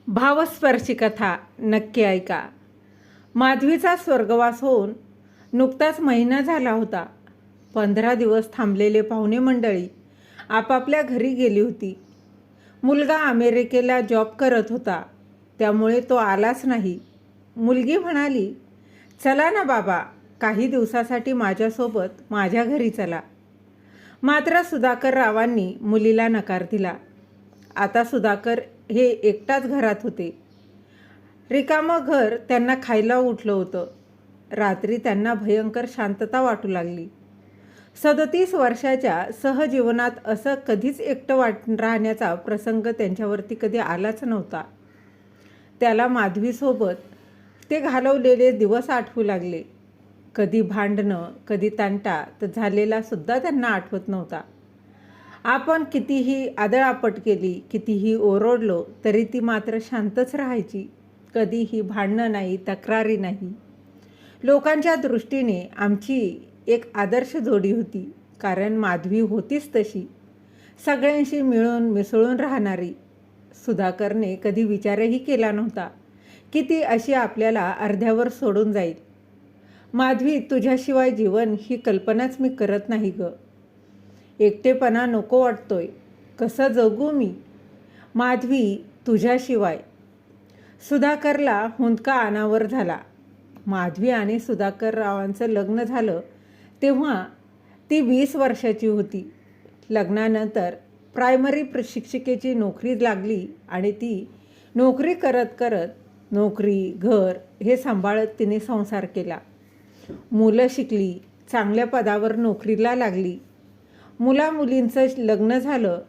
भावस्पर्शी कथा नक्की ऐका. माधवीचा स्वर्गवास होऊन नुकताच महिना झाला होता. 15 दिवस थांबलेले पाहुणे मंडळी आपापल्या घरी गेली होती. मुलगा अमेरिकेला जॉब करत होता, त्यामुळे तो आलाच नाही. मुलगी म्हणाली, चला ना बाबा, काही दिवसासाठी माझ्यासोबत माझ्या घरी चला. मात्र सुधाकर रावांनी मुलीला नकार दिला. आता सुधाकर हे एकटाच घरात होते. रिकामं घर त्यांना खायला उठलं होतं. रात्री त्यांना भयंकर शांतता वाटू लागली. 37 वर्षाच्या सहजीवनात असं कधीच एकटं राहण्याचा प्रसंग त्यांच्यावरती कधी आलाच नव्हता. त्याला माधवीसोबत ते घालवलेले दिवस आठवू लागले. कधी भांडणं, कधी तंटा तर झालेला सुद्धा त्यांना आठवत नव्हता. आपण कितीही आदळआपट केली, कितीही ओरडलो तरी ती मात्र शांतच राहायची. कधीही भांडणं नाही, तक्रारी नाही. लोकांच्या दृष्टीने आमची एक आदर्श जोडी होती, कारण माधवी होतीच तशी, सगळ्यांशी मिळून मिसळून राहणारी. सुधाकरने कधी विचारही केला नव्हता की ती अशी आपल्याला अर्ध्यावर सोडून जाईल. माधवी, तुझ्याशिवाय जीवन ही कल्पनाच मी करत नाही ग. एकटेपणा नको वाटतोय, कसं जगू मी माधवी तुझ्याशिवाय. सुधाकरला हुंदका अनावर झाला. माधवी आणि सुधाकर रावांचं लग्न झालं तेव्हा ती 20 वर्षाची होती. लग्नानंतर प्रायमरी शिक्षिकेची नोकरी लागली आणि ती नोकरी करत करत नोकरी, घर हे सांभाळत तिने संसार केला. मुलं शिकली, चांगल्या पदावर नोकरीला लागली. मुलामुलींचं लग्न झालं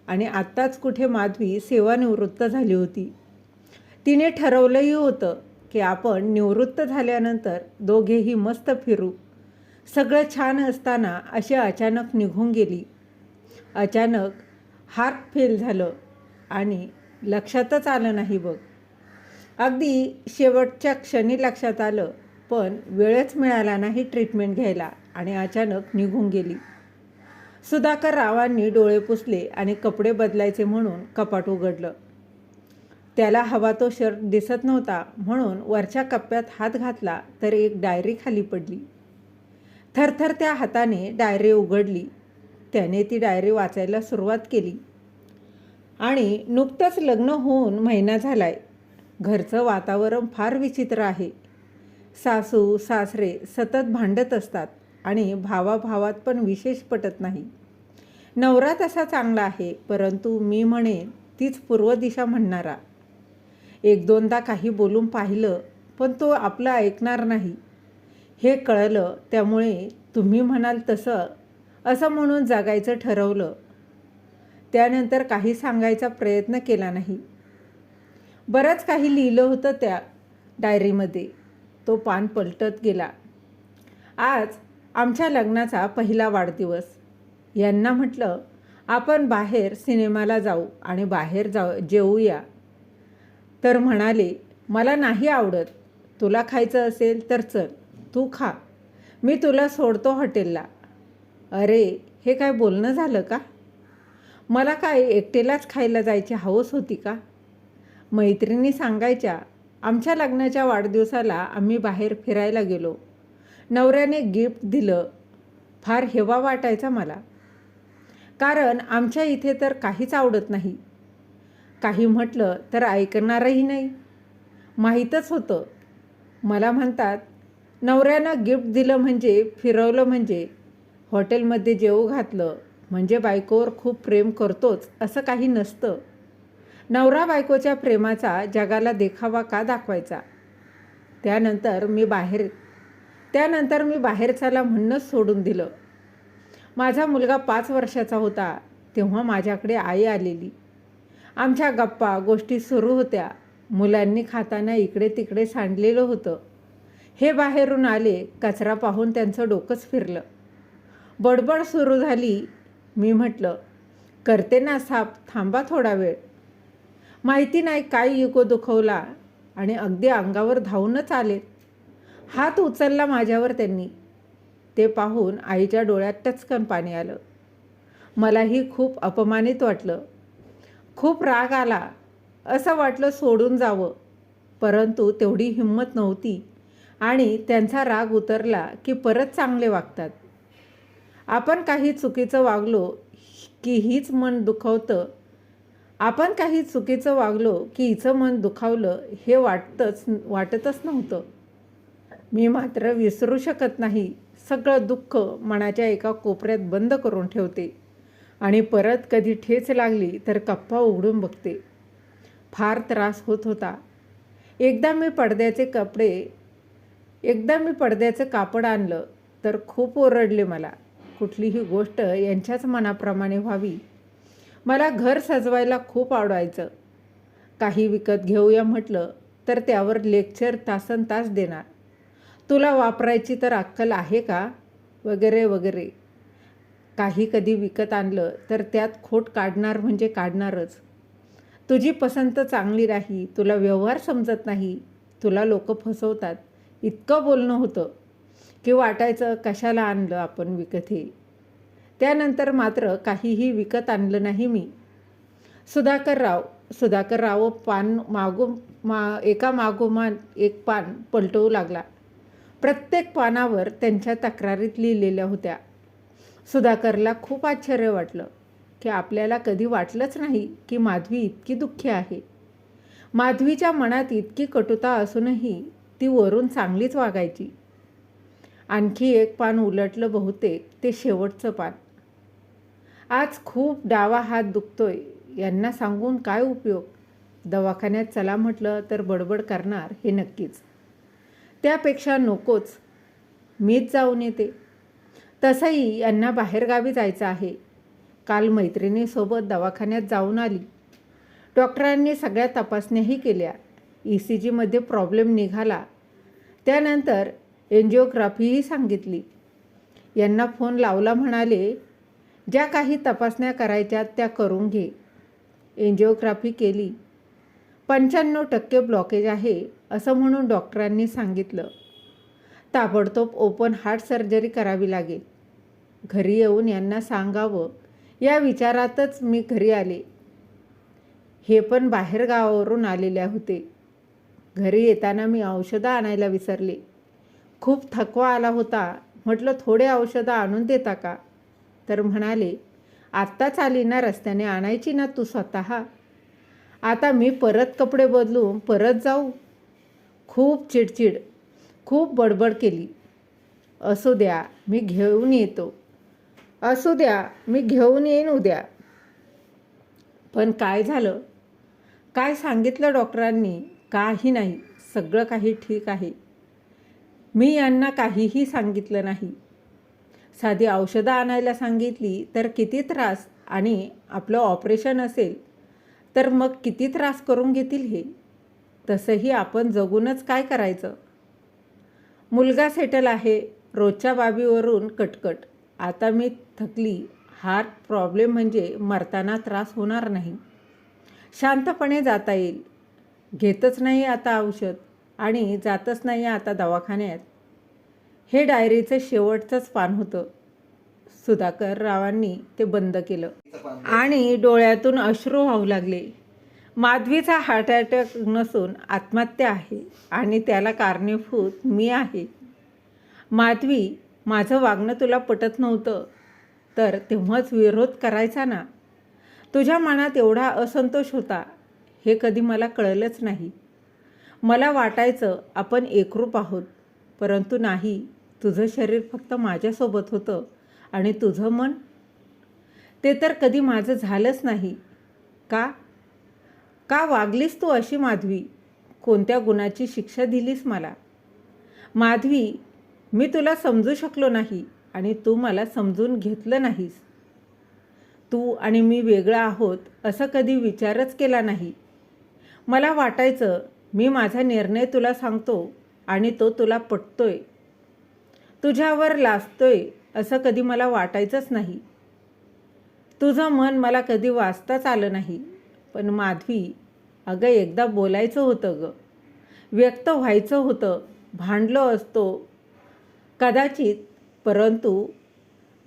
आणि आत्ताच कुठे माधवी सेवानिवृत्त झाली होती. तिने ठरवलंही होतं की आपण निवृत्त झाल्यानंतर दोघेही मस्त फिरू. सगळं छान असताना अशी अचानक निघून गेली. अचानक हार्ट फेल झालं आणि लक्षातच आलं नाही बघ. अगदी शेवटच्या क्षणी लक्षात आलं, पण वेळच मिळाला नाही ट्रीटमेंट घ्यायला आणि अचानक निघून गेली. सुधाकर रावांनी डोळे पुसले आणि कपडे बदलायचे म्हणून कपाट उघडलं. त्याला हवा तो शर्ट दिसत नव्हता, म्हणून वरच्या कप्प्यात हात घातला तर एक डायरी खाली पडली. थरथरत्या हाताने डायरी उघडली. त्याने ती डायरी वाचायला सुरुवात केली. आणि नुकतंच लग्न होऊन महिना झालाय. घरचं वातावरण फार विचित्र आहे. सासू सासरे सतत भांडत असतात आणि भावाभावात पण विशेष पटत नाही. नवरा तसा चांगला आहे, परंतु मी म्हणेन तीच पूर्व दिशा म्हणणारा. 1-2दा काही बोलून पाहिलं, पण तो आपलं ऐकणार नाही हे कळलं. त्यामुळे तुम्ही म्हणाल तसं असं म्हणून जगायचं ठरवलं. त्यानंतर काही सांगायचा प्रयत्न केला नाही. बरंच काही लिहिलं होतं त्या डायरीमध्ये. तो पान पलटत गेला. आज आमच्या लग्नाचा पहिला वाढदिवस. यांना म्हटलं, आपण बाहेर सिनेमाला जाऊ आणि बाहेर जेवूया. तर म्हणाले, मला नाही आवडत. तुला खायचं असेल तर चल, तू खा, मी तुला सोडतो हॉटेलला. अरे, हे काय बोलणं झालं का? मला काय एकटेलाच खायला जायची हौस होती का? मैत्रिणी सांगायच्या, आमच्या लग्नाच्या वाढदिवसाला आम्ही बाहेर फिरायला गेलो. नवऱ्याने गिफ्ट दिलं. फार हेवा वाटायचा मला, कारण आमच्या इथे तर काहीच आवडत नाही. काही म्हटलं तर ऐकणारही नाही. माहीतच होतं. मला म्हणतात, नवऱ्यानं गिफ्ट दिलं म्हणजे, फिरवलं म्हणजे, हॉटेलमध्ये जेवू घातलं म्हणजे बायकोवर खूप प्रेम करतोच असं काही नसतं. नवरा बायकोच्या प्रेमाचा जगाला देखावा का दाखवायचा? त्यानंतर मी बाहेर चला म्हणणंच सोडून दिलं. माझा मुलगा 5 वर्षाचा होता तेव्हा माझ्याकडे आई आलेली. आमच्या गप्पा गोष्टी सुरू होत्या. मुलांनी खाताना इकडे तिकडे सांडलेलं होतं. हे बाहेरून आले. कचरा पाहून त्यांचं डोकंच फिरलं. बडबड सुरू झाली. मी म्हटलं, करते ना साफ, थांबा थोडा वेळ. माहिती नाही काय इगो दुखवला आणि अगदी अंगावर धावूनच आले. हात उचलला माझ्यावर त्यांनी. ते पाहून आईच्या डोळ्यात टचकन पाणी आलं. मलाही खूप अपमानित वाटलं. खूप राग आला. असं वाटलं सोडून जावं, परंतु तेवढी हिंमत नव्हती आणि त्यांचा राग उतरला की परत चांगले वागतात. आपण काही चुकीचं वागलो की हीच मन दुखावतं आपण काही चुकीचं वागलो की हिचं मन दुखावलं हे वाटतच नव्हतं. मी मात्र विसरू शकत नाही. सगळं दुःख मनाच्या एका कोपऱ्यात बंद करून ठेवते आणि परत कधी ठेच लागली तर कप्पा उघडून बघते. फार त्रास होत होता. एकदा मी पडद्याचं कापड आणलं तर खूप ओरडले मला. कुठलीही गोष्ट यांच्याच मनाप्रमाणे व्हावी. मला घर सजवायला खूप आवडायचं. काही विकत घेऊया म्हटलं तर त्यावर लेक्चर तासनतास देणार. तुला वापरायची तर अक्कल आहे का, वगैरे वगैरे. काही कधी विकत आणलं तर त्यात खोट काढणार म्हणजे काढणारच. तुझी पसंत चांगली नाही, तुला व्यवहार समजत नाही, तुला लोक फसवतात, इतकं बोलणं होतं की वाटायचं कशाला आणलं आपण विकत हे. त्यानंतर मात्र काहीही विकत आणलं नाही मी. सुधाकरराव एका मागोमान एक पान पलटवू लागला. प्रत्येक पानावर त्यांच्या तक्रारीत लिहिलेल्या होत्या. सुधाकरला खूप आश्चर्य वाटलं की आपल्याला कधी वाटलंच नाही की माधवी इतकी दुःखी आहे. माधवीच्या मनात इतकी कटुता असूनही ती वरून चांगलीच वागायची. आणखी एक पान उलटलं, बहुतेक ते शेवटचं पान. आज खूप डावा हात दुखतोय, यांना सांगून काय उपयोग. दवाखान्यात चला म्हटलं तर बडबड करणार हे नक्कीच. त्यापेक्षा नकोच, मीच जाऊन येते. तसंही यांना बाहेरगावी जायचं आहे. काल मैत्रिणीसोबत दवाखान्यात जाऊन आली. डॉक्टरांनी सगळ्या तपासण्याही केल्या. ECGमध्ये प्रॉब्लेम निघाला. त्यानंतर एन्जिओग्राफीही सांगितली. यांना फोन लावला, म्हणाले ज्या काही तपासण्या करायच्या त्या करून घे. एन्जिओग्राफी केली. 95% ब्लॉकेज आहे असं म्हणून डॉक्टरांनी सांगितलं. ताबडतोब ओपन हार्ट सर्जरी करावी लागेल. घरी येऊन यांना सांगावं या विचारातच मी घरी आले. हे पण बाहेर गावावरून आलेले होते. घरी येताना मी औषधं आणायला विसरले. खूप थकवा आला होता. म्हटलं थोडे औषधं आणून देता का. तर म्हणाले आत्ताच आली ना, रस्त्याने आणायची ना तू स्वतः. आता मी परत कपडे बदलून परत जाऊ. खूप चिडचिड, खूप बडबड केली. असू द्या मी घेऊन येईन उद्या. पण काय झालं, काय सांगितलं डॉक्टरांनी. काही नाही, सगळं काही ठीक आहे. मी यांना काहीही सांगितलं नाही. साधी औषधं आणायला सांगितली तर किती त्रास, आणि आपलं ऑपरेशन असेल तर मग किती त्रास करून घेतील हे. तसंही आपण जगूनच काय करायचं. मुलगा सेटल आहे, रोजच्या बाबीवरून कटकट. आता मी थकली. हार्ट प्रॉब्लेम म्हणजे मरताना त्रास होणार नाही. शांतपणे जाता येईल. घेतच नाही आता औषध आणि जातच नाही आता दवाखान्यात. हे डायरीचं शेवटचंच पान होतं. सुधाकररावांनी ते बंद केलं आणि डोळ्यातून अश्रू वाहू लागले. माधवीचा हार्ट अटॅक नसून आत्महत्या आहे आणि त्याला कारणीभूत मी आहे. माधवी, माझं वागणं तुला पटत नव्हतं तर तेव्हाच विरोध करायचा ना. तुझ्या मनात एवढा असंतोष होता हे कधी मला कळलंच नाही. मला वाटायचं आपण एकरूप आहोत, परंतु नाही. तुझं शरीर फक्त माझ्यासोबत होतं आणि तुझं मन, ते तर कधी माझं झालंच नाही. का वागलीस तू अशी माधवी. कोणत्या गुणाची शिक्षा दिलीस मला. माधवी, मी तुला समजू शकलो नाही आणि तू मला समजून घेतलं नाहीस. तू आणि मी वेगळं आहोत असं कधी विचारच केला नाही. मला वाटायचं मी माझा निर्णय तुला सांगतो आणि तो तुला पटतोय, तुझ्यावर लाजतोय असं कधी मला वाटायचंच नाही. तुझं मन मला कधी वाचताच आलं नाही. पण माधवी, अगं एकदा बोलायचं होतं गं, व्यक्त व्हायचं होतं, भांडलो असतो कदाचित, परंतु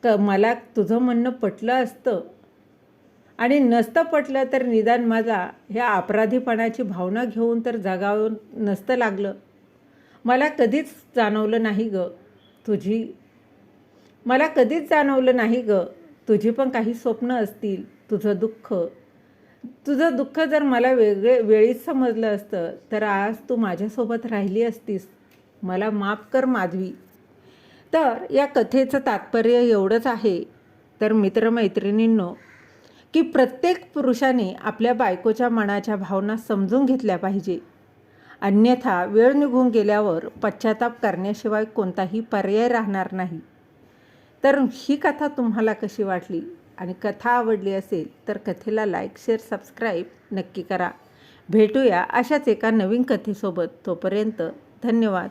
मला तुझं म्हणणं पटलं असतं. आणि नसतं पटलं तर निदान माझा ह्या अपराधीपणाची भावना घेऊन तर जगावं नसतं लागलं. मला कधीच जाणवलं नाही ग तुझी पण काही स्वप्न असतील. तुझं दुःख जर मला वेळीच समजलं असतं तर आज तू माझ्यासोबत राहिली असतीस. मला माफ कर माधवी. तर या कथेचं तात्पर्य एवढंच आहे तर मित्रमैत्रिणींनो, की प्रत्येक पुरुषाने आपल्या बायकोच्या मनाच्या भावना समजून घेतल्या पाहिजे. अन्यथा वेळ निघून गेल्यावर पश्चाताप करण्याशिवाय कोणताही पर्याय राहणार नाही. तर ही कथा तुम्हाला कशी वाटली आणि कथा आवडली असेल तर कथेला लाईक, शेअर, सबस्क्राईब नक्की करा. भेटूया अशाच एका नवीन कथेसोबत. तोपर्यंत धन्यवाद.